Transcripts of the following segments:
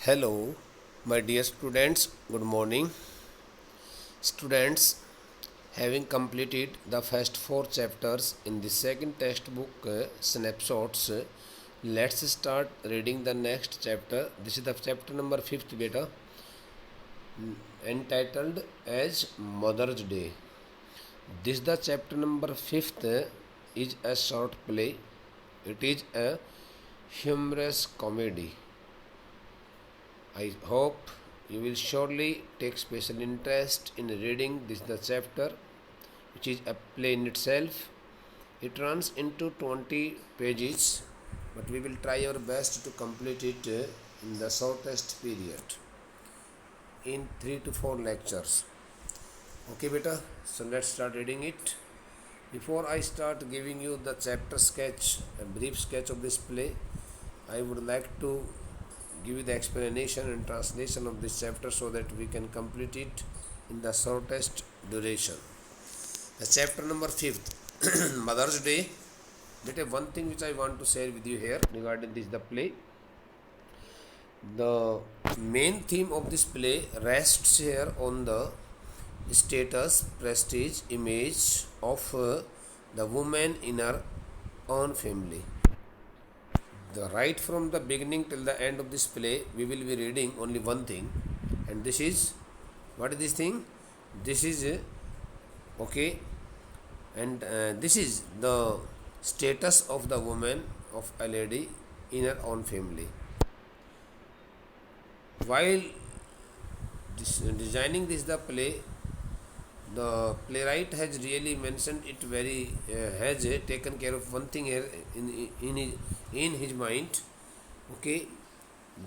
Hello, my dear students, good morning. Students, having completed the first four chapters in the second textbook snapshots, let's start reading the next chapter. This is the chapter number 5th, beta, entitled as Mother's Day. This the chapter number 5th is a short play. It is a humorous comedy. I hope you will surely take special interest in reading this the chapter, which is a play in itself. It runs into 20 pages, but we will try our best to complete it in the shortest period in 3 to 4 lectures. Okay, beta. So let's start reading it. Before I start giving you the chapter sketch, a brief sketch of this play, I would like to give you the explanation and translation of this chapter so that we can complete it in the shortest duration. The chapter number 5th, Mother's Day. But one thing which I want to share with you here regarding this the play. The main theme of this play rests here on the status, prestige, image of the woman in her own family. Right from the beginning till the end of this play, we will be reading only one thing, and this is what is this thing? This is okay, and this is the status of the woman of a lady in her own family. While designing this the play, the playwright has really mentioned it very has taken care of one thing here in his mind, okay,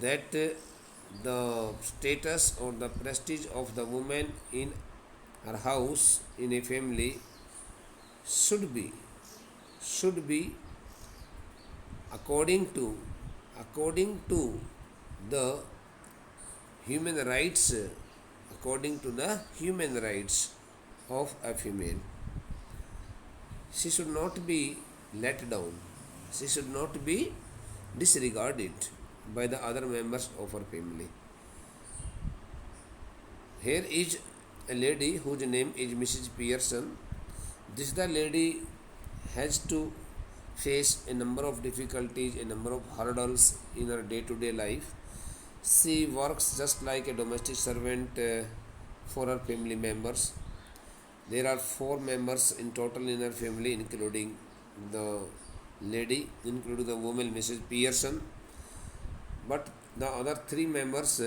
that the status or the prestige of the woman in her house in a family should be according to the human rights according to the human rights of a female. She should not be let down. She should not be disregarded by the other members of her family. Here is a lady whose name is Mrs. Pearson. This the lady has to face a number of difficulties, a number of hurdles in her day-to-day life. She works just like a domestic servant for her family members. There are 4 members in total in her family, including the lady, including the woman Mrs. Pearson. But the other 3 members,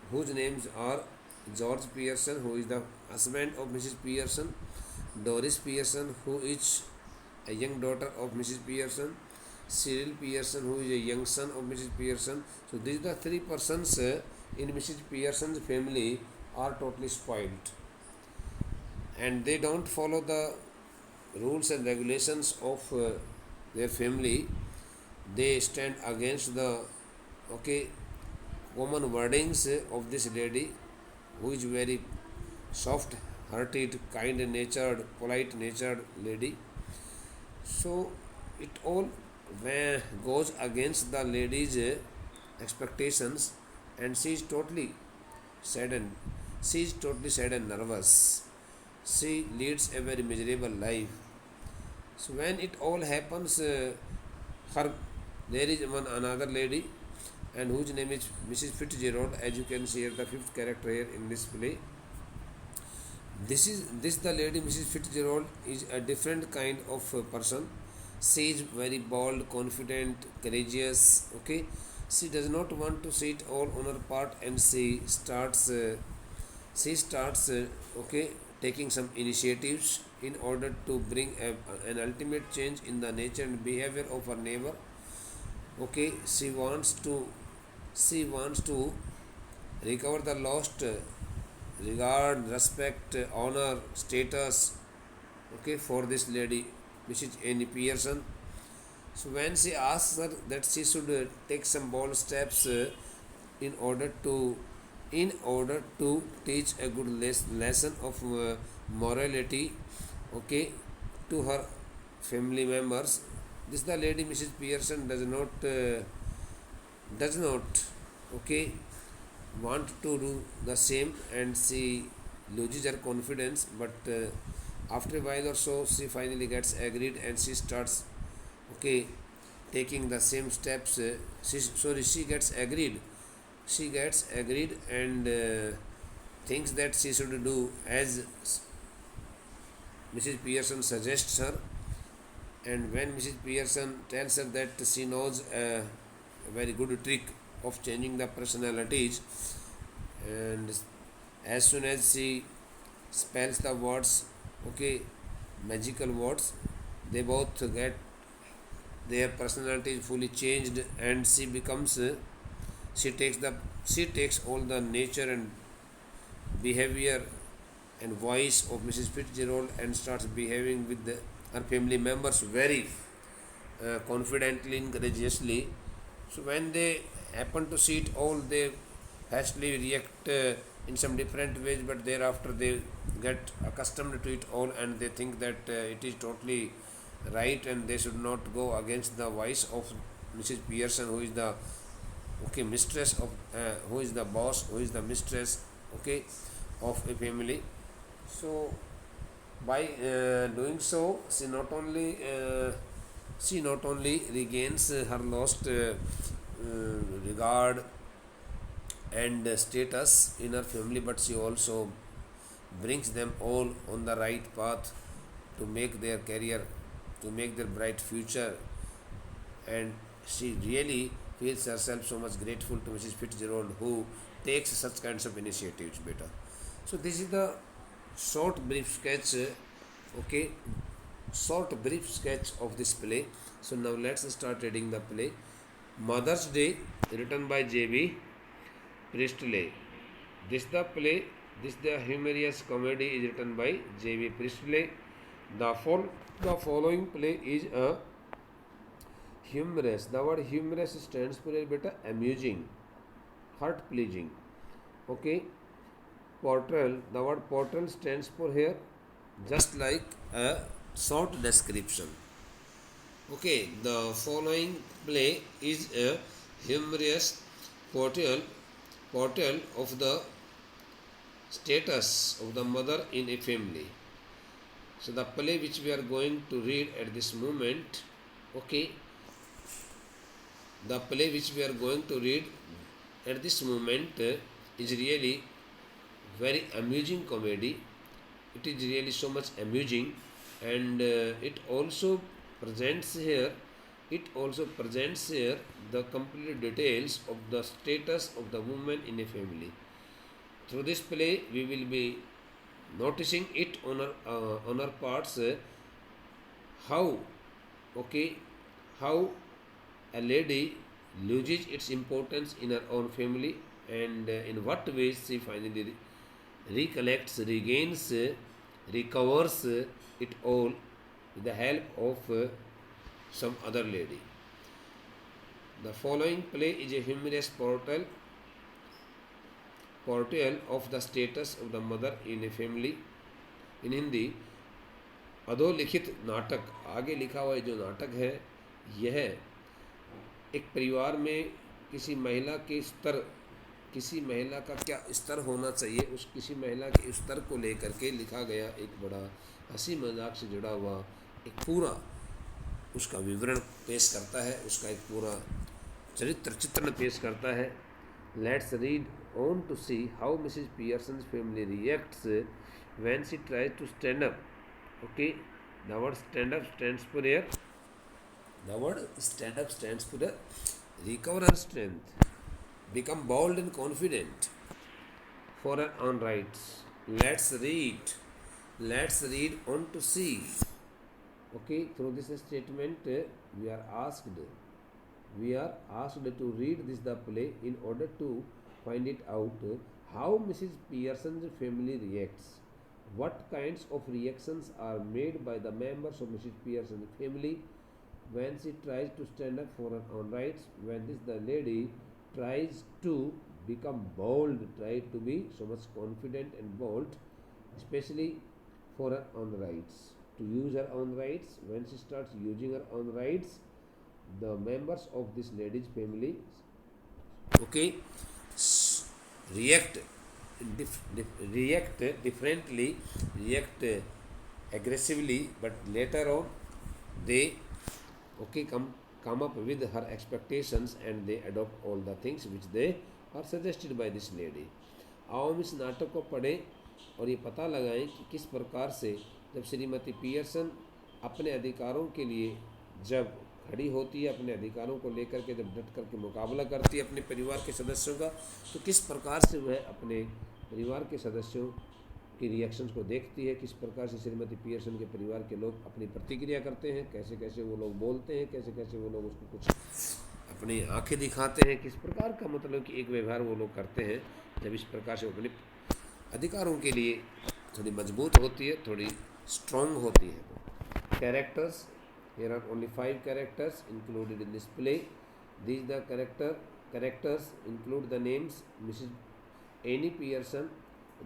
whose names are George Pearson, who is the husband of Mrs. Pearson, Doris Pearson, who is a young daughter of Mrs. Pearson, Cyril Pearson, who is a young son of Mrs. Pearson. So these are the 3 persons in Mrs. Pearson's family are totally spoiled, and they don't follow the rules and regulations of their family. They stand against the common wordings of this lady, who is very soft hearted, kind natured, polite natured lady. So it all goes against the lady's expectations, and she is totally saddened. She is totally sad and nervous. She leads a very miserable life. So when it all happens, her there is one another lady, and whose name is Mrs. Fitzgerald. As you can see here, the 5th character here in this play. This the lady Mrs. Fitzgerald is a different kind of person. She is very bold, confident, courageous. Okay, she does not want to sit all on her part, and she starts. Taking some initiatives in order to bring an ultimate change in the nature and behavior of her neighbor. Okay, she wants to recover the lost regard, respect, honor, status, okay, for this lady, Mrs. Annie Pearson. So when she asks her that she should take some bold steps in order to teach a good lesson of morality, okay, to her family members, this the lady Mrs. Pearson does not okay, want to do the same, and she loses her confidence, but after a while or so she finally gets agreed and she starts, okay, taking the same steps. She gets agreed. She gets agreed and thinks that she should do as Mrs. Pearson suggests her. And when Mrs. Pearson tells her that she knows a very good trick of changing the personalities, and as soon as she spells the words, okay, magical words, they both get their personality is fully changed, and she becomes she takes the she takes all the nature and behavior and voice of Mrs. Fitzgerald and starts behaving with her family members very confidently and courageously. So when they happen to see it all, they hastily react in some different ways, but thereafter they get accustomed to it all and they think that it is totally right and they should not go against the voice of Mrs. Pearson, who is the, okay, mistress of who is the boss, who is the mistress, okay, of a family. So by doing so, she not only regains her lost regard and status in her family, but she also brings them all on the right path to make their career, to make their bright future. And she really feels herself so much grateful to Mrs. Fitzgerald, who takes such kinds of initiatives, beta. So this is the short brief sketch, okay, short brief sketch of this play. So now let's start reading the play. Mother's Day, written by J.B. Priestley. This the play, this the humorous comedy is written by J.B. Priestley. The following play is a humorous. The word humorous stands for a beta amusing, heart pleasing. Okay. Portrayal. The word portrayal stands for here just like a short description. Okay, the following play is a humorous portrayal of the status of the mother in a family. So the play which we are going to read at this moment, okay, the play which we are going to read at this moment is really very amusing comedy. It is really so much amusing, and it also presents here the complete details of the status of the woman in a family. Through this play, we will be noticing it on our parts, how, okay, how a lady loses its importance in her own family, and in what ways she finally recollects, regains, recovers it all with the help of some other lady. The following play is a humorous portrayal of the status of the mother in a family. In Hindi, अधोलिखित नाटक, आगे लिखा हुआ जो नाटक है, यह एक परिवार में किसी महिला के स्तर, किसी महिला का क्या स्तर होना चाहिए, उस किसी महिला के स्तर को लेकर के लिखा गया एक बड़ा हंसी मजाक से जुड़ा हुआ एक पूरा उसका विवरण पेश करता है, उसका एक पूरा चरित्र चित्रण पेश करता है. Let's read on to see how Mrs. Pearson's family reacts when she tries to stand up. Okay, the word stand up stands for here. The word stand up stands for the recover her strength, become bold and confident for her own rights. Let's read. Let's read on to see. Okay, through this statement, we are asked to read this the play in order to find it out how Mrs. Pearson's family reacts. What kinds of reactions are made by the members of Mrs. Pearson's family when she tries to stand up for her own rights, when this the lady tries to become bold, try to be so much confident and bold, especially for her own rights, to use her own rights. When she starts using her own rights, the members of this lady's family Okay, react react differently, react aggressively, but later on they okay come up with her expectations and they adopt all the things which they are suggested by this lady. आओ हम इस नाटक को पढ़ें और ये पता लगाएं कि किस प्रकार से जब श्रीमती पियर्सन अपने अधिकारों के लिए जब खड़ी होती है, अपने अधिकारों को लेकर के जब डट करके मुकाबला करती है अपने परिवार के सदस्यों का, तो किस प्रकार से वह अपने परिवार के सदस्यों की रिएक्शंस को देखती है, किस प्रकार से श्रीमती पियर्सन के परिवार के लोग अपनी प्रतिक्रिया करते हैं, कैसे कैसे वो लोग बोलते हैं, कैसे कैसे वो लोग उसको कुछ अपनी आंखें दिखाते हैं, किस प्रकार का मतलब कि एक व्यवहार वो लोग करते हैं जब इस प्रकार से अपने अधिकारों के लिए थोड़ी मजबूत होती है, थोड़ी स्ट्रांग होती है। Characters, here are only 5 characters included in this play. These the characters include the names Mrs. Annie Pearson,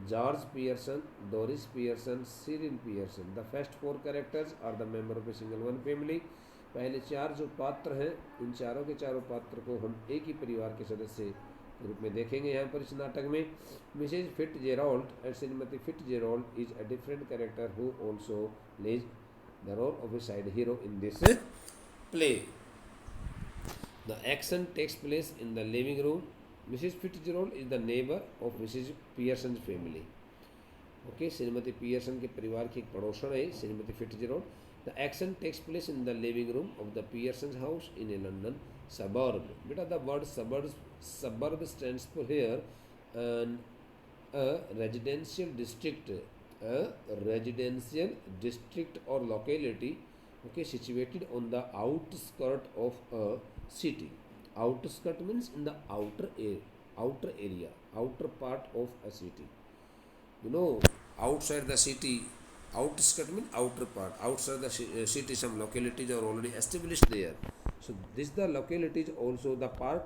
George Pearson, Doris Pearson, Cyril Pearson. The first 4 characters are the member of a single one family. पहले 4 जो पात्र हैं, इन चारों के चारों पात्र को हम एक ही परिवार के सदस्य के रूप में देखेंगे यहाँ पर इस नाटक में। मिसेज फिट्जजेराल्ड एंड श्रीमती Fitzgerald is a different character who also plays the role of a side hero in this play. The action takes place in the living room. Mrs. Fitzgerald is the neighbor of Mrs. Pearson's family. Okay, Shrimati Pearson के परिवार की एक पड़ोसन है Shrimati फिट्जजेराल्ड. The action takes place in the living room of the Pearson's house in a London suburb. बेटा the word suburb stands for here a residential district, a residential district or locality, okay, situated on the outskirt of a city. Outskirt means in the outer area, outer part of a city. You know, outside the city, outskirt means outer part. Outside the city, some localities are already established there. So this the locality is also the part,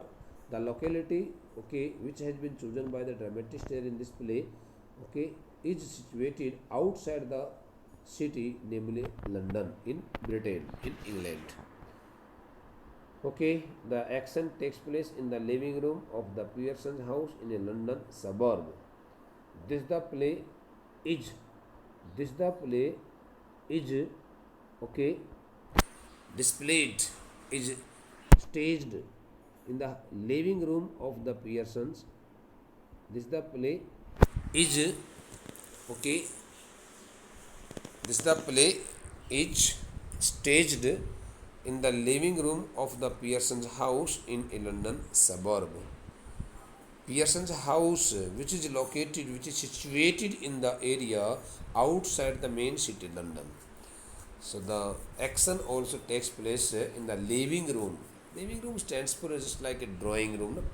the locality, okay, which has been chosen by the dramatist here in this play, okay, is situated outside the city, namely London in Britain, in England. Okay, the action takes place in the living room of the Pearson's house in a London suburb. This the play is okay, displayed, is staged in the living room of the Pearsons. This the play is okay, this the play is staged in the living room of the Pearson's house in a London suburb. Pearson's house, which is situated in the area outside the main city, London. So the action also takes place in the living room. Living room stands for just like a drawing room,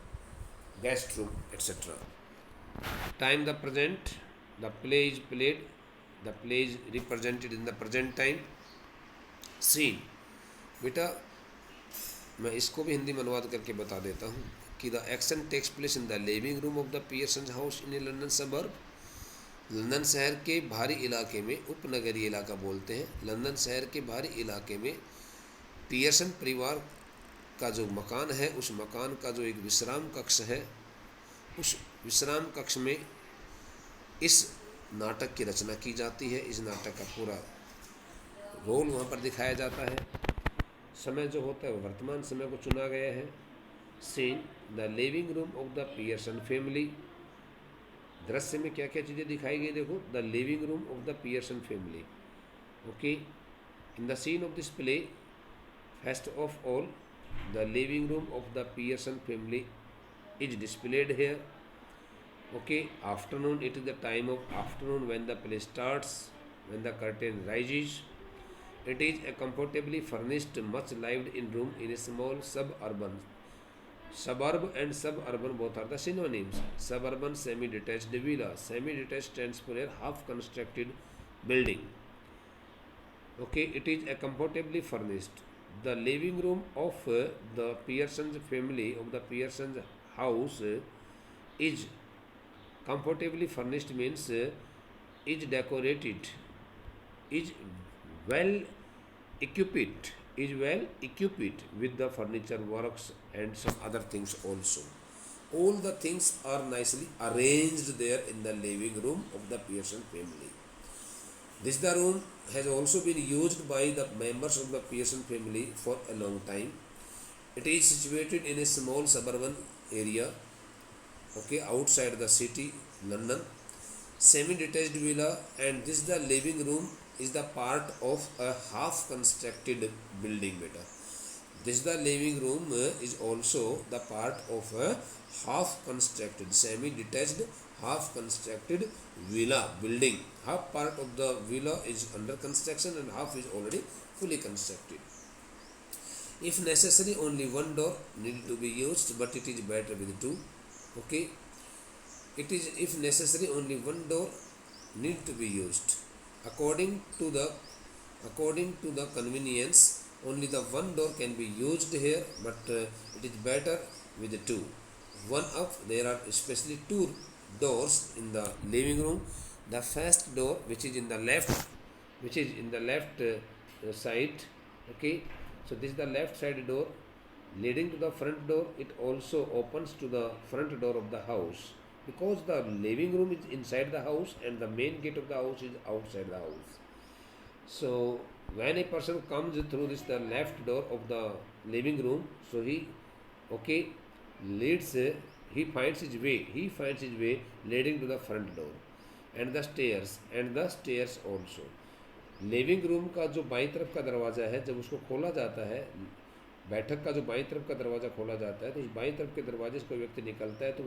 guest room, etc. Time the present. The play is played. The play is represented in the present time. Scene. बेटा मैं इसको भी हिंदी में अनुवाद करके बता देता हूँ कि the action takes place in the living room of the Pearson house in a London suburb. London शहर के बाहरी इलाके में, उपनगरीय इलाका बोलते हैं, लंदन शहर के बाहरी इलाके में पियर्सन परिवार का जो मकान है, उस मकान का जो एक विश्राम कक्ष है, उस विश्राम कक्ष में इस नाटक की रचना की जाती है. इस नाटक का पूरा रोल वहाँ पर दिखाया जाता है. समय जो होता है वो वर्तमान समय को चुना गया है. Scene the living room of the Pearson family. दृश्य में क्या क्या चीज़ें दिखाई गई देखो. The living room of the Pearson family. Okay, in the scene of this play, first of all the living room of the Pearson family is displayed here. Okay, afternoon, it is the time of afternoon when the play starts, when the curtain rises. It is a comfortably furnished, much lived in room in a small suburban. Suburb and suburban both are the synonyms. Suburban semi-detached villa. Semi-detached stands for a half-constructed building. Okay, it is a comfortably furnished. The living room of the Pearson's family, of the Pearson's house, is comfortably furnished means is decorated, is well equipped with the furniture works and some other things also. all the things are nicely arranged there in the living room of the Pearson family. This the room has also been used by the members of the Pearson family for a long time. It is situated in a small suburban area, okay, outside the city, London, semi-detached villa, and this the living room is the part of a half-constructed building. Beta, this the living room is also the part of a half-constructed, semi-detached, half-constructed villa building. Half part of the villa is under construction and half is already fully constructed. If necessary, only one door need to be used, but it is better with two. Okay, it is if necessary only one door need to be used. According to the convenience, only the one door can be used here, but it is better with the two. One up, there are especially two doors in the living room. The first door, which is in the left, side. Okay, so this is the left side door leading to the front door. It also opens to the front door of the house, because the living room is inside the house and the main gate of the house is outside the house. So when a person comes through this the left door of the living room, so he, okay, leads, he finds his way leading to the front door and the stairs also. Living room का जो बाईं तरफ का दरवाज़ा है, जब उसको खोला जाता है, बैठक का जो बाईं तरफ का दरवाज़ा खोला जाता है, तो उस बाईं तरफ के दरवाजे से कोई व्यक्ति निकलता है तो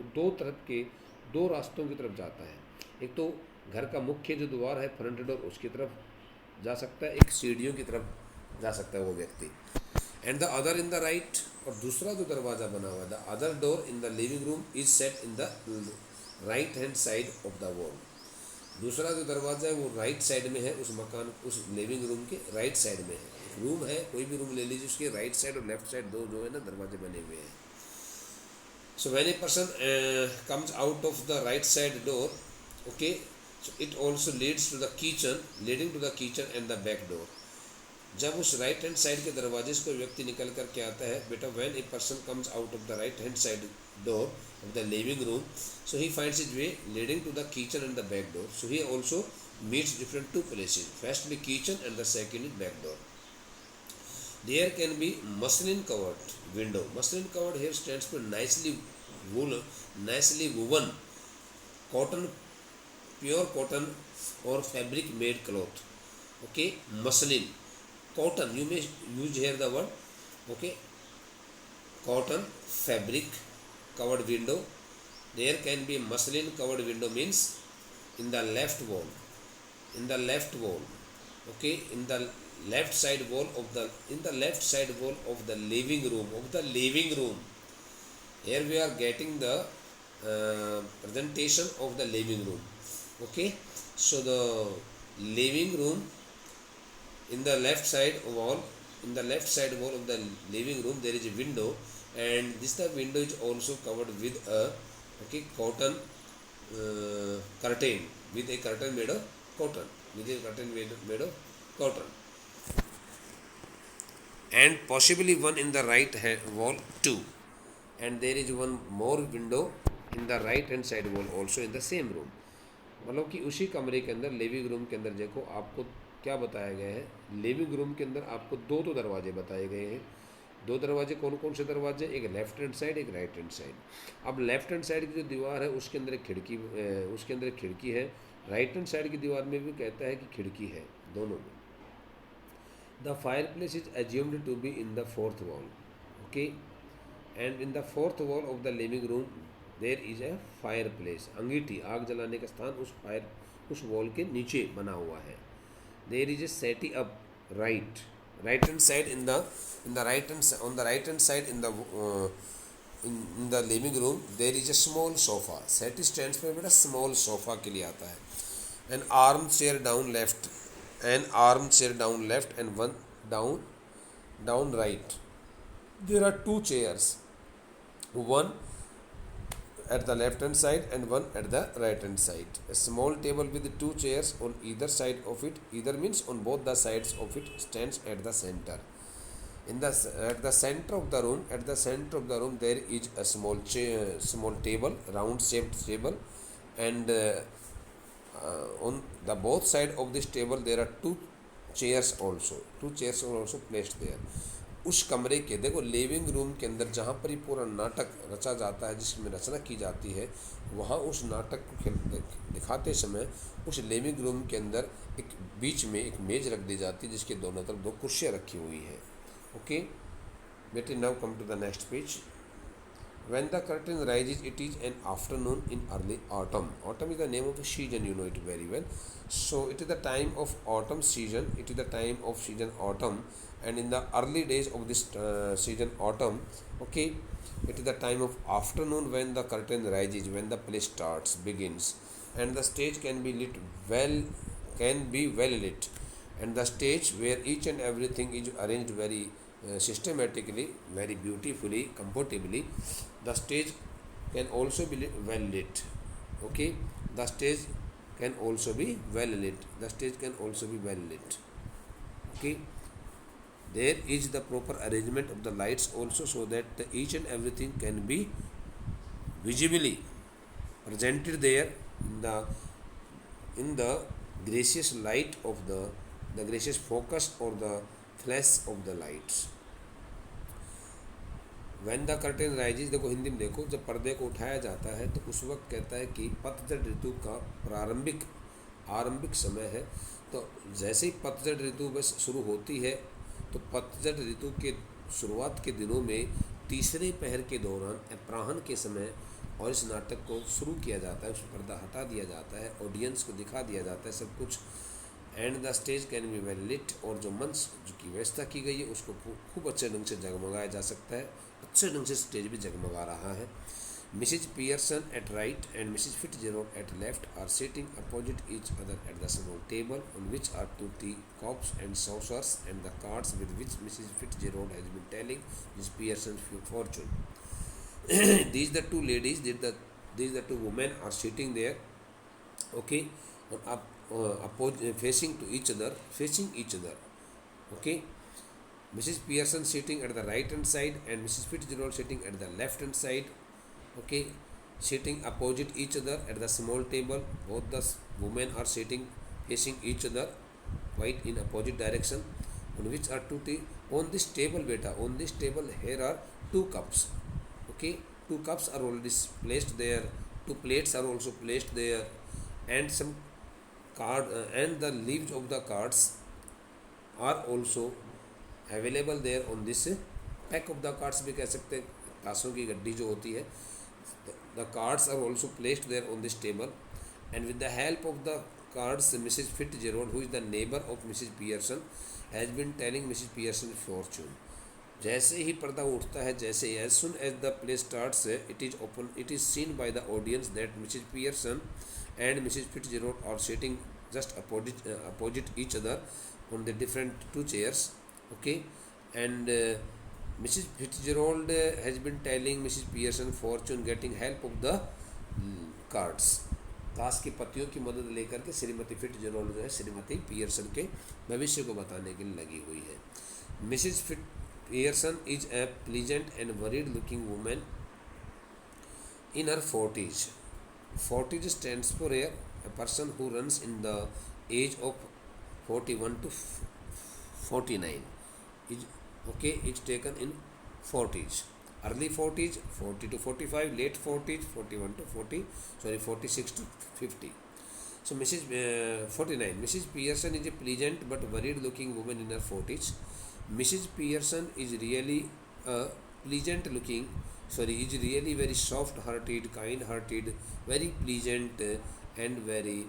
दो रास्तों की तरफ जाता है. एक तो घर का मुख्य जो द्वार है, फ्रंट डोर, उसकी तरफ जा सकता है, एक सीढ़ियों की तरफ जा सकता है वो व्यक्ति. And the other in the right, और दूसरा जो दरवाज़ा बना हुआ है, the other door in the living room is set in the right hand side of the wall. दूसरा जो दरवाज़ा है वो राइट साइड में है, उस लिविंग रूम के राइट साइड में है. रूम है, कोई भी रूम ले लीजिए, उसके राइट साइड और लेफ्ट साइड दो जो है ना दरवाजे बने हुए हैं. So when a person comes out of the right side door, okay, so it also leads to the kitchen, leading to the kitchen and the back door. जब उस राइट हैंड साइड के दरवाजे से कोई व्यक्ति निकल कर के आता है, बेटा, when a person comes out of the right hand side door of the living room, so he finds his way leading to the kitchen and the back door. So he also meets different two places, firstly kitchen and the second is back door. There can be muslin covered window. Muslin covered here stands for nicely woven cotton, pure cotton or fabric made cloth. Okay, muslin, cotton, you may use here the word, okay, cotton fabric covered window. There can be muslin covered window, means in the left wall, okay, in the left side wall of the living room. Here we are getting the presentation of the living room. Okay, so the living room, in the left side wall of the living room there is a window, and this the window is also covered with a, okay, cotton curtain, with a curtain made of cotton, and possibly one in the right hand wall too, and there is one more window in the right hand side wall also in the same room. मतलब कि उसी कमरे के अंदर, living room के अंदर देखो आपको क्या बताया गया है. लिविंग रूम के अंदर आपको दो दरवाजे बताए गए हैं. दो दरवाजे कौन कौन से दरवाजे, एक लेफ्ट हैंड साइड, एक राइट हैंड साइड. अब लेफ्ट हैंड साइड की जो दीवार है उसके अंदर एक खिड़की है. राइट हैंड साइड की दीवार में भी कहता है कि खिड़की है, दोनों में. The fireplace is assumed to be in the fourth wall. Okay, and in the fourth wall of the living room there is a fireplace. अंगीठी, आग जलाने का स्थान उस वॉल के नीचे बना हुआ है. There is a settee up right hand side on the right hand side in the living room there is a small sofa. Settee stands for बेटा small sofa के लिए आता है. An armchair down left and one down right. There are two chairs, one at the left hand side and one at the right hand side. A small table with two chairs on either side of it, either means on both the sides of it, stands at the center. In the at the center of the room, there is a small table, round shaped table, and on the both side of this table there are two chairs are also placed there. उस कमरे के देखो living room के अंदर जहाँ पर ही पूरा नाटक रचा जाता है, जिसमें रचना की जाती है, वहाँ उस नाटक को दिखाते समय उस लिविंग रूम के अंदर एक बीच में एक मेज रख दी जाती है, जिसके दोनों तरफ दो कुर्सियाँ रखी हुई हैं. ओके बेटे, now come to the next page. When the curtain rises, it is an afternoon in early autumn. Autumn is the name of the season, you know it very well. So it is the time of autumn season. It is the time of season autumn, and in the early days of this season autumn, okay, it is the time of afternoon when the curtain rises, when the play begins, and the stage can be well lit, and the stage where each and everything is arranged very systematically, very beautifully, comfortably. The stage can also be well lit. Okay, the stage can also be well lit. Okay, there is the proper arrangement of the lights also, so that each and everything can be visibly presented there in the gracious light of the gracious focus or the flash of the lights. When the curtain rises, देखो हिंदी में देखो, जब पर्दे को उठाया जाता है तो उस वक्त कहता है कि पतझड़ ऋतु का आरंभिक समय है. तो जैसे ही पतझड़ ऋतु बस शुरू होती है, तो पतझड़ ऋतु के शुरुआत के दिनों में तीसरे पहर के दौरान अपराह्न के समय और इस नाटक को शुरू किया जाता है. उस पर्दा हटा दिया जाता है, ऑडियंस को दिखा दिया जाता है सब कुछ. And the stage can be well lit, और जो मंच जो की व्यवस्था की गई है उसको खूब अच्छे ढंग से जगमगाया जा सकता है. अच्छे ढंग से स्टेज भी जगमगा रहा है. Mrs Pearson at right and Mrs Fitzgerald at left are sitting opposite each other at the small table on which are 2 tea cups and saucers and the cards with which Mrs. Fitzgerald has been telling Miss Pearson's fortune. These the two ladies, these the two women are sitting there, okay, facing each other. Okay, Mrs. Pearson sitting at the right hand side and Mrs. Fitzgerald sitting at the left hand side. Okay, sitting opposite each other at the small table. Both the women are sitting facing each other, quite in opposite direction, on which are 2 tea. On this table, beta, on this table here are 2 cups. Okay, 2 cups are already placed there. 2 plates are also placed there, and some card and the leaves of the cards are also available there on this pack of the cards भी कह सकते हैं, ताशों की गड्डी जो होती है. The cards are also placed there on this table, and with the help of the cards, Mrs. Fitzgerald, who is the neighbor of Mrs. Pearson, has been telling Mrs. Pearson's fortune. जैसे ही पर्दा उठता है, जैसे as soon as the play starts, it is seen by the audience that Mrs. Pearson and Mrs. Fitzgerald are sitting just opposite each other on the different 2 chairs. Okay, and Mrs. Fitzgerald has been telling Mrs. Pearson fortune, getting help of the cards. ताश की पत्तियों की मदद लेकर के श्रीमती फिट्जजेरोल्ड जो है Shrimati Pearson के भविष्य को बताने के लिए लगी हुई है. Mrs Pearson is a pleasant and worried looking woman in her 40s. 40s stands for a person who runs in the age of 41 to 49. It's taken in 40s. Early 40s, 40 to 45, late 40s, 41 to 46 to 50. So 49. Mrs. Pearson is a pleasant but worried looking woman in her 40s. Mrs. Pearson is really very soft-hearted, kind-hearted, very pleasant and very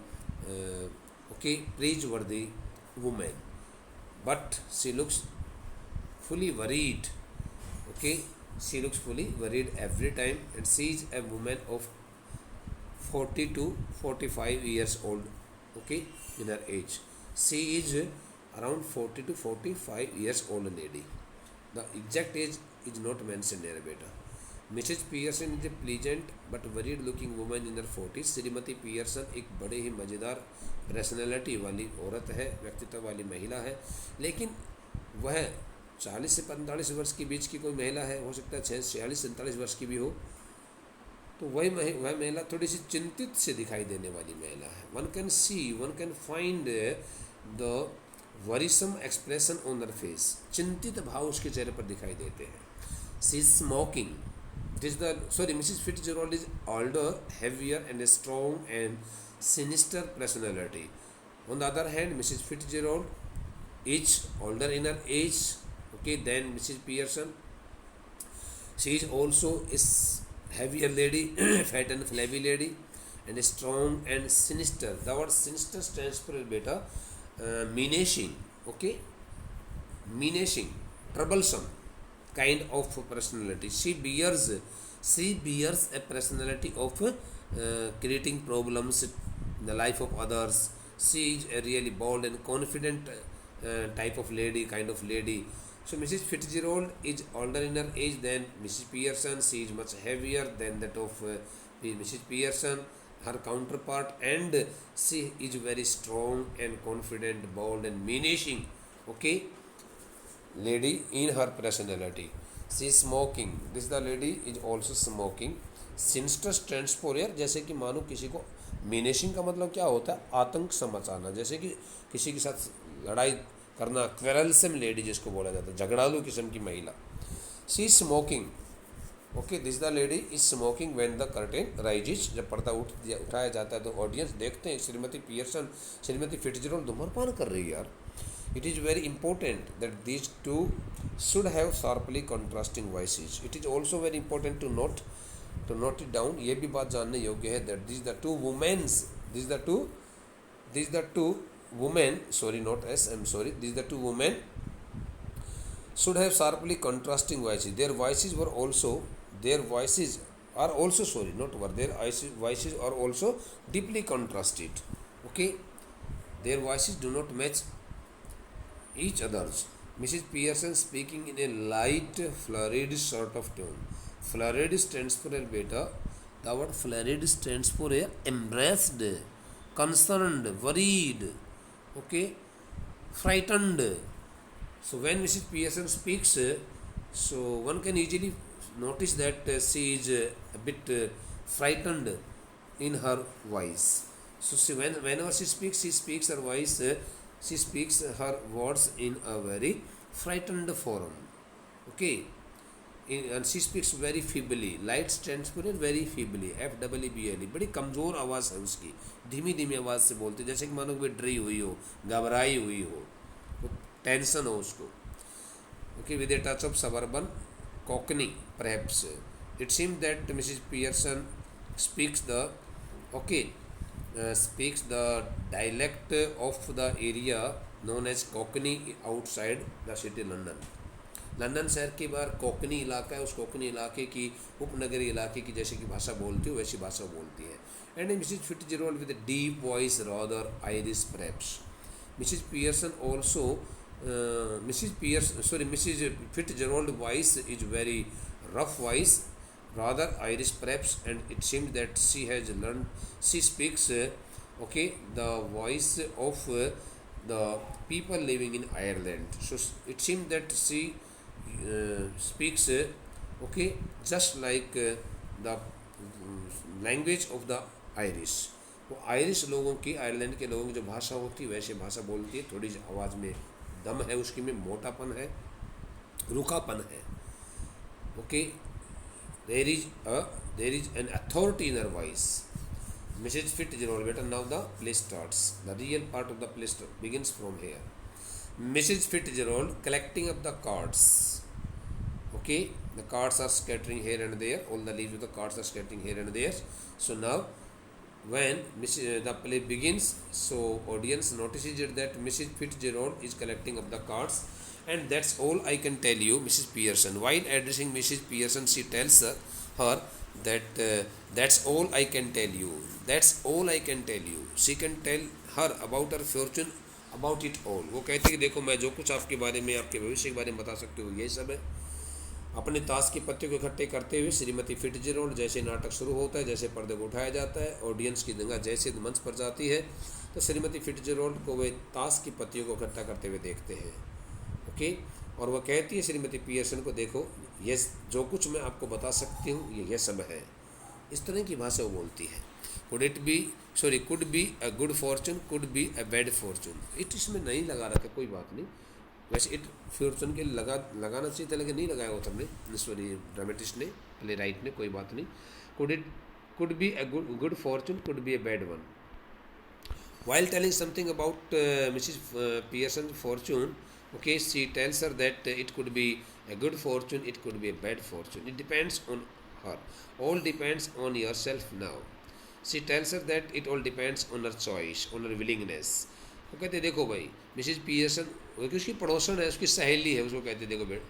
praiseworthy woman. But she looks fully worried. Okay, she looks fully worried every time, and she is a woman of 40 to 45 years old. Okay, in her age, she is around 40 to 45 years old lady. The exact age is not mentioned here, beta. Mrs. Pearson is a pleasant but worried looking woman in her 40s. Shrimati Pearson एक बड़े ही मज़ेदार personality वाली औरत है, व्यक्तित्व वाली महिला है, लेकिन वह 40 से 45 वर्ष के बीच की कोई महिला है, हो सकता है 46-47 वर्ष की भी हो, तो वह महिला थोड़ी सी चिंतित से दिखाई देने वाली महिला है. One can find the worrisome expression on their face. चिंतित भाव उसके चेहरे पर दिखाई देते हैं. She is smoking. Mrs. Fitzgerald is older, heavier, and a strong and sinister personality. On the other hand, Mrs. Fitzgerald is older in her age, okay, than Mrs. Pearson. She is also a heavier lady, fat and flabby lady, and a strong and sinister. The word sinister stands for beta, menacing, okay, menacing, troublesome kind of personality. She bears a personality of creating problems in the life of others. She is a really bold and confident type of lady, kind of lady. So Mrs. Fitzgerald is older in her age than Mrs. Pearson. She is much heavier than that of Mrs. Pearson, her counterpart, and she is very strong and confident, bold and menacing, okay, lady in her personality. She is smoking. This the lady is also smoking. Sinister stands for यार, जैसे कि मानो किसी को, menacing का मतलब क्या होता है, आतंक सा मचाना, जैसे कि किसी के साथ लड़ाई करना, quarrelsome lady जिसको बोला जाता है, झगड़ालू किस्म की महिला. She is smoking. Okay, this the lady is smoking when the curtain rises. जब पर्दा उठाया जाता है तो ऑडियंस देखते हैं श्रीमती फिट्जरॉल्ड धूम्रपान कर रही है यार. It is very important that these two should have sharply contrasting voices. It is also very important to note it down. ये भी बात जानने योग्य है that these the two women, sorry, not S, I'm sorry, these the two women should have sharply contrasting voices. Their voices are also deeply contrasted. Okay, their voices do not match each other's. Mrs. Pearson speaking in a light, flurried sort of tone. Flurried stands for a beta. The word flurried stands for a embarrassed, concerned, worried, okay, frightened. So when Mrs. Pearson speaks, so one can easily notice that she is a bit frightened in her voice. So whenever she speaks her voice. She speaks her words in a very frightened form, okay, and she speaks very feebly. Light stands for very feebly, FEEBLE. बड़ी कमज़ोर आवाज़ है उसकी, धीमी धीमी आवाज़ से बोलती है, जैसे कि मानो कोई डरी हुई हो, घबराई हुई हो, टेंशन हो उसको. Okay, with a touch of suburban cockney perhaps. It seems that Mrs. Pearson speaks the dialect of the area known as Cockney outside the city London. London शहर के बाहर कोकनी इलाका है, उस कोकनी इलाके की, उपनगरी इलाके की जैसे कि भाषा बोलती हो वैसी भाषा बोलती है. And Mrs Fitzgerald with deep voice rather Irish perhaps. Mrs Pearson also Mrs. Fitzgerald's voice is very rough voice, rather Irish perhaps, and it seems that she speaks the voice of the people living in Ireland. So it seems that she speaks just like the language of the Irish. वो Irish लोगों की, Ireland के लोगों की जो भाषा होती है वैसे भाषा बोलती है. थोड़ी सी आवाज़ में दम है उसकी, में मोटापन है, रूखापन है. Okay, there is an authority in her voice. Mrs Fitzgerald, बेटा now the play starts. The real part of the play begins from here. Mrs Fitzgerald collecting up the cards. Okay, the cards are scattering here and there. All the leaves of the cards are scattering here and there. So now when the play begins, so audience notices that Mrs. Fitzgerald is collecting up the cards, and that's all I can tell you. Mrs. Pearson, while addressing Mrs. Pearson, she tells her that that's all I can tell you. That's all I can tell you. She can tell her about her fortune, about it all. वो कहती है कि देखो मैं जो कुछ आपके बारे में, आपके भविष्य के बारे में बता सकती हूँ यही सब है. अपने ताश के पत्ते को इकट्ठे करते हुए श्रीमती फिट्जरॉल्ड, जैसे नाटक शुरू होता है, जैसे पर्दे को उठाया जाता है, ऑडियंस की निगाह जैसे मंच पर जाती है, तो श्रीमती फिट्जरॉल्ड को वे ताश की पत्तियों को इकट्ठा करते हुए देखते हैं. ओके, और वह कहती है श्रीमती पियर्सन को, देखो ये जो कुछ मैं आपको बता सकती हूँ ये सब है। इस तरह की भाषा वो बोलती है। Could be a good Fortune, could be a bad Fortune. It इसमें नहीं लगा रखा, कोई बात नहीं। वैसे इट फॉर्चून के लगाना चाहिए था, लेकिन नहीं लगाया ऑथर ने, सॉरी ड्रामेटिस्ट ने, प्ले राइट ने, कोई बात नहीं। Could be a good Fortune, could be a bad one. While telling something about Mrs. Pearson's fortune, okay, she tells her that it could be a good fortune, it could be a bad fortune. It depends on her. All depends on yourself now. She tells her that it all depends on her choice, on her willingness. वो कहते देखो भाई Mrs Pearson, क्योंकि उसकी पड़ोसन है, उसकी सहेली है, उसको कहते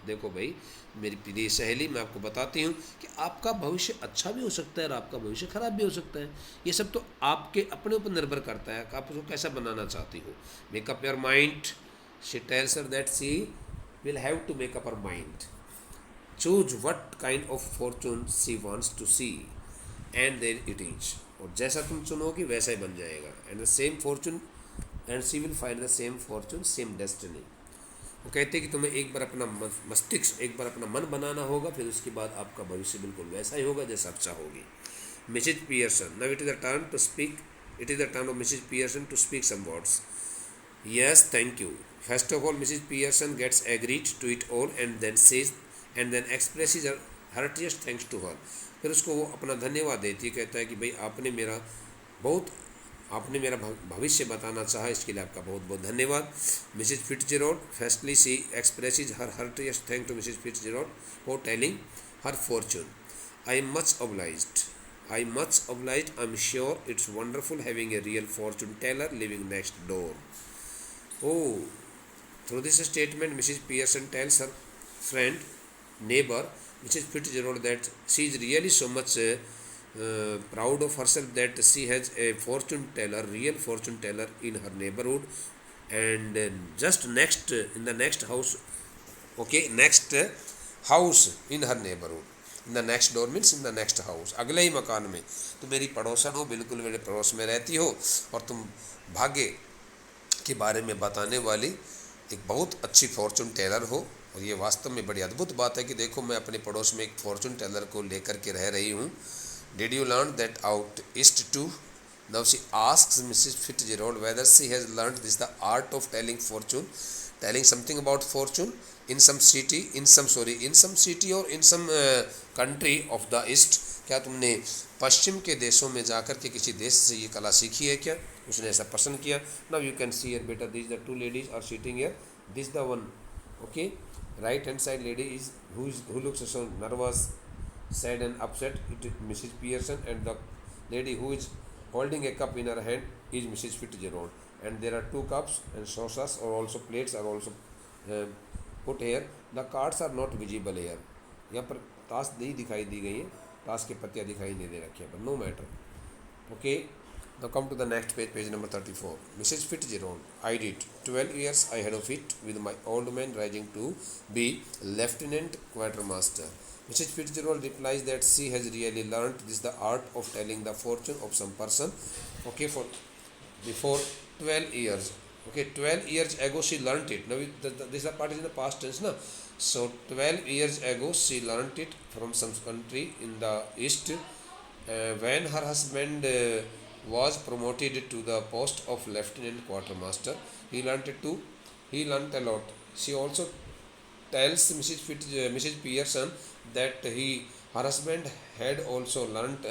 देखो भाई मेरी प्रिय सहेली, मैं आपको बताती हूँ कि आपका भविष्य अच्छा भी हो सकता है और आपका भविष्य खराब भी हो सकता है। ये सब तो आपके अपने ऊपर निर्भर करता है कि आप उसको कैसा बनाना चाहती हो। Make up your mind, she tells her that she will have to make up her mind, choose what kind of fortune she wants to see and then it is. और जैसा तुम चुनोगी वैसा ही बन जाएगा। And the same fortune and she will find the same fortune, same destiny. वो कहते हैं कि तुम्हें एक बार अपना मस्तिष्क, एक बार अपना मन बनाना होगा, फिर उसके बाद आपका भविष्य बिल्कुल वैसा ही होगा जैसा आप चाहोगी। Mrs Pearson, now it is the turn to speak, it is the turn of Mrs Pearson to speak some words. Yes, thank you. First of all Mrs Pearson gets agreed to it all and then says and then expresses heartiest thanks to her. फिर उसको वो अपना धन्यवाद देती है, कहता है कि भाई आपने मेरा भविष्य बताना चाहा, इसके लिए आपका बहुत बहुत धन्यवाद। Mrs Fitzgerald, firstly she expresses her heartiest thank to Mrs Fitzgerald for telling her fortune. I am much obliged, I am much obliged. I'm sure it's wonderful having a real fortune teller living next door. Oh, through this statement, Mrs. Pearson tells her friend, neighbor, Mrs. Fitzgerald, that she is really so much proud of herself that she has a fortune teller, real fortune teller in her neighborhood, and just next in the next house. Okay, next house in her neighborhood. In the next door means in the next house, अगले ही मकान में। तो मेरी पड़ोसन हो, बिल्कुल मेरे पड़ोस में रहती हो, और तुम भाग्य के बारे में बताने वाली एक बहुत अच्छी फॉर्चून टेलर हो। और ये वास्तव में बड़ी अद्भुत बात है कि देखो मैं अपने पड़ोस में एक फॉर्चून टेलर को लेकर के रह रही हूँ। Did you learn that out east too? Now she asks Mrs Fitzgerald whether she has learned this the art of telling fortune, telling something about fortune in some city or in some country of the east। क्या तुमने पश्चिम के देशों में जाकर के किसी देश से ये कला सीखी है क्या? उसने ऐसा पसंद किया। Now you can see here बेटा, this the two ladies are sitting here, this the one, okay, right hand side lady is who looks so nervous, sad and upset, it is Mrs. Pearson, and the lady who is holding a cup in her hand is Mrs. Fitzgerald, and there are two cups and saucers or also plates are also put here. The cards are not visible here. यहाँ पर ताश नहीं दिखाई दी गई है, ताश के पत्तियाँ दिखाई नहीं दे रखी हैं, but no matter. Okay, now come to the next page, page number 34. Mrs. Fitzgerald, I did 12 years ahead of it, with my old man rising to be lieutenant quartermaster. Mrs. Fitzgerald replies that she has really learnt this the art of telling the fortune of some person. Okay, for before 12 years. Okay, 12 years ago she learnt it. Now this part is in the past tense, na? So 12 years ago she learnt it from some country in the east, when her husband was promoted to the post of lieutenant quartermaster. He learnt a lot. She also tells Mrs. Pearson that her husband had also learnt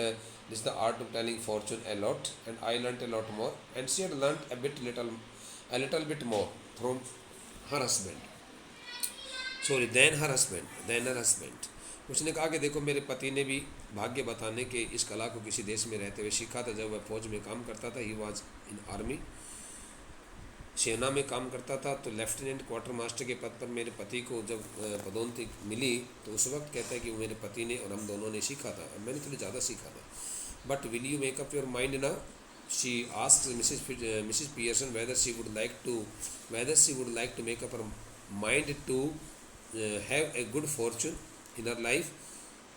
this the art of telling fortune a lot, and I learnt a lot more, and she had learnt a little bit more from her husband. Sorry, than her husband. उसने कहा कि देखो मेरे पति ने भी भाग्य बताने के इस कला को किसी देश में रहते हुए सीखा था। जब वह फौज में काम करता था, ही वॉज इन आर्मी, सेना में काम करता था, तो लेफ्टिनेंट क्वार्टर मास्टर के पद पर मेरे पति को जब पदोन्नति मिली, तो उस वक्त कहता है कि मेरे पति ने और हम दोनों ने सीखा था, और मैंने थोड़ी ज़्यादा सीखा था। But will you make up your mind ना? She asks Mrs Pearson whether she would like to make up her mind to have a good fortune in her life.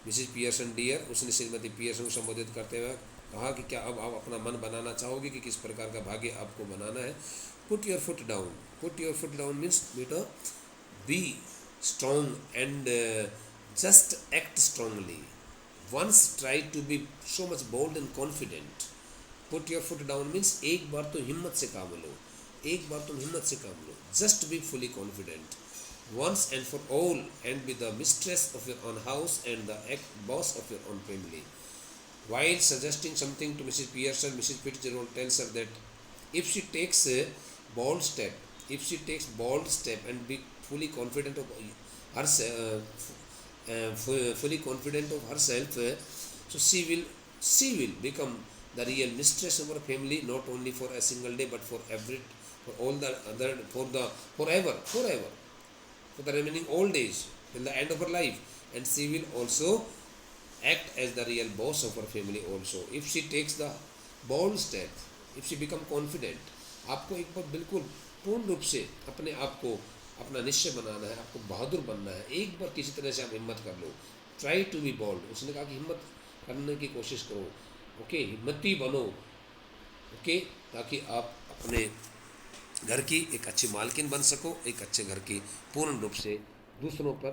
Mrs Pearson dear, उसने श्रीमती Pearson को संबोधित करते हुए कहा कि क्या अब आप अपना मन बनाना चाहोगे कि किस प्रकार का भाग्य आपको बनाना है? Put your foot down means बेटा B strong and just act strongly. Once try to be so much bold and confident. Put your foot down means एक बार तो हिम्मत से काम लो, एक बार तुम हिम्मत से काम लो. Just be fully confident. Once and for all, and be the mistress of your own house and the boss of your own family. While suggesting something to Mrs. Pearson, Mrs. Fitzgerald tells her that if she takes a bold step, and be fully confident of herself, fully confident of herself, so she will become the real mistress of her family, not only for a single day, but for all the other, forever, for the remaining old days till the end of her life, and she will also act as the real boss of her family also. If she takes the bold step, if she become confident, आपको एक बार बिल्कुल पूर्ण रूप से अपने आप को अपना निश्चय बनाना है, आपको बहादुर बनना है. एक बार किसी तरह से आप हिम्मत कर लो. Try to be bold. उसने कहा कि हिम्मत करने की कोशिश करो. ओके, हिम्मती बनो. ओके, ताकि आप अपने घर की एक अच्छी मालकिन बन सको, एक अच्छे घर की पूर्ण रूप से दूसरों पर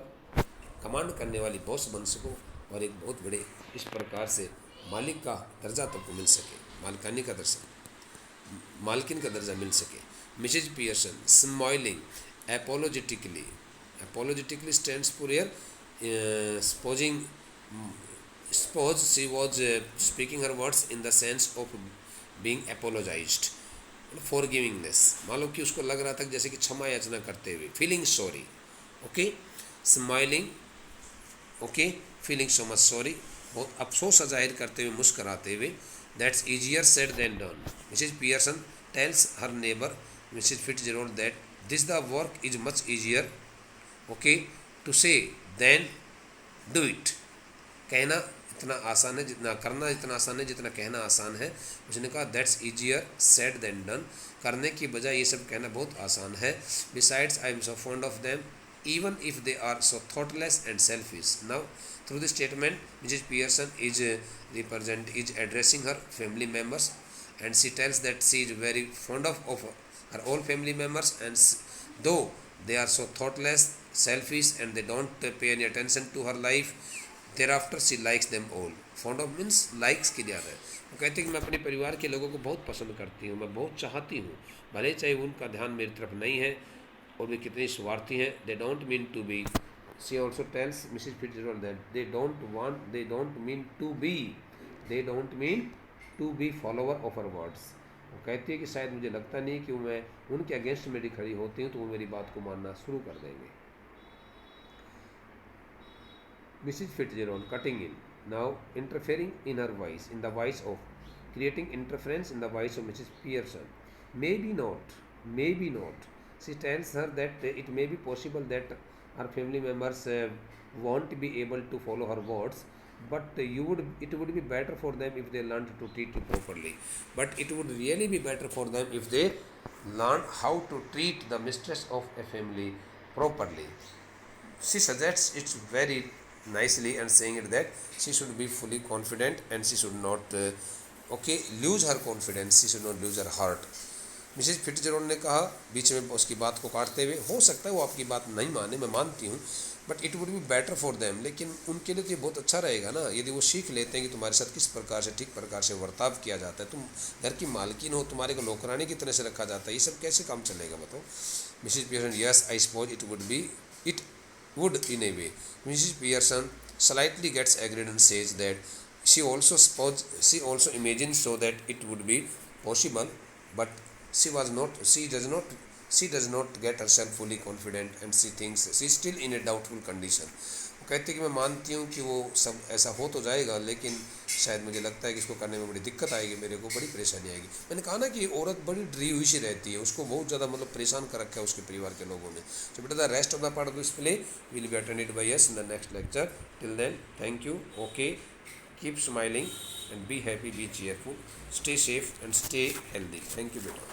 कमांड करने वाली बॉस बन सको, और एक बहुत बड़े इस प्रकार से मालिक का दर्जा तुमको मिल सके, मालिकानी का दर्जा, मालकिन का दर्जा मिल सके. Mrs Pearson smiling apologetically. Apologetically stands for here suppose she was speaking her words in the sense of being apologized, forgivingness. मान लो कि उसको लग रहा था जैसे कि क्षमा याचना करते हुए, feeling sorry. Okay, smiling. Okay, feeling so much sorry, बहुत अफसोस जाहिर करते हुए, मुस्कराते हुए. That's easier said than done. Mrs Pearson tells her neighbour Mrs Fitzgerald that this the work is much easier, okay, to say than do it. कहना इतना आसान है जितना करना, इतना आसान है जितना कहना आसान है. उसने कहा that's easier said than done. करने की बजाय ये सब कहना बहुत आसान है. Besides I am so fond of them even if they are so thoughtless and selfish. Now through this statement Mrs. Pearson is addressing her family members, and she tells that she is very fond of her all family members, and though they are so thoughtless, selfish, and they don't pay any attention to her life, thereafter she likes them all. Fond of means likes की याद है. वो कहते हैं कि मैं अपने परिवार के लोगों को बहुत पसंद करती हूँ, मैं बहुत चाहती हूँ, भले चाहे उनका ध्यान मेरी तरफ नहीं है और वे कितनी स्वार्थी हैं. They don't mean to be. She also tells Mrs Fitzgerald that they don't mean to be follower of her words. वो कहती है कि शायद मुझे लगता नहीं कि मैं उनके अगेंस्ट मेरी खड़ी होती हूँ तो वो मेरी बात को मानना शुरू कर देंगे. Mrs Fitzgerald cutting in now, interfering in her voice, in the voice of, creating interference in the voice of Mrs. Pearson. Maybe not. She tells her that it may be possible that her family members won't be able to follow her words, but it would be better for them if they learned to treat you properly. But it would really be better for them if they learn how to treat the mistress of a family properly. She suggests it very nicely and saying it that she should be fully confident and she should not lose her confidence, she should not lose her heart. Mrs Fitzgerald ने कहा बीच में उसकी बात को काटते हुए, हो सकता है वो आपकी बात नहीं माने, मैं मानती हूँ, but it would be better for them, लेकिन उनके लिए तो ये बहुत अच्छा रहेगा ना यदि वो सीख लेते हैं कि तुम्हारे साथ किस प्रकार से ठीक प्रकार से बर्ताव किया जाता है. तुम घर की मालकिन हो, तुम्हारे को नौकरानी की तरह से रखा जाता है, ये सब कैसे काम चलेगा बताओ. Mrs Pearson yes I suppose it would in a way. Mrs Pearson slightly gets agreed and says that she also imagines so that it would be possible, but she does not get herself fully confident and she thinks she is still in a doubtful condition. वो कहती है कि मैं मानती हूँ कि वो सब ऐसा हो तो जाएगा, लेकिन शायद मुझे लगता है कि इसको करने में बड़ी दिक्कत आएगी, मेरे को बड़ी परेशानी आएगी. मैंने कहा ना कि औरत बड़ी डरी हुई सी रहती है, उसको बहुत ज़्यादा मतलब परेशान कर रखा है उसके परिवार के लोगों ने. So बेटा the rest of the part of this play will be attended by us in the next lecture. Till then thank you. Okay, keep smiling and be happy, be cheerful, stay safe and stay healthy. Thank you beta.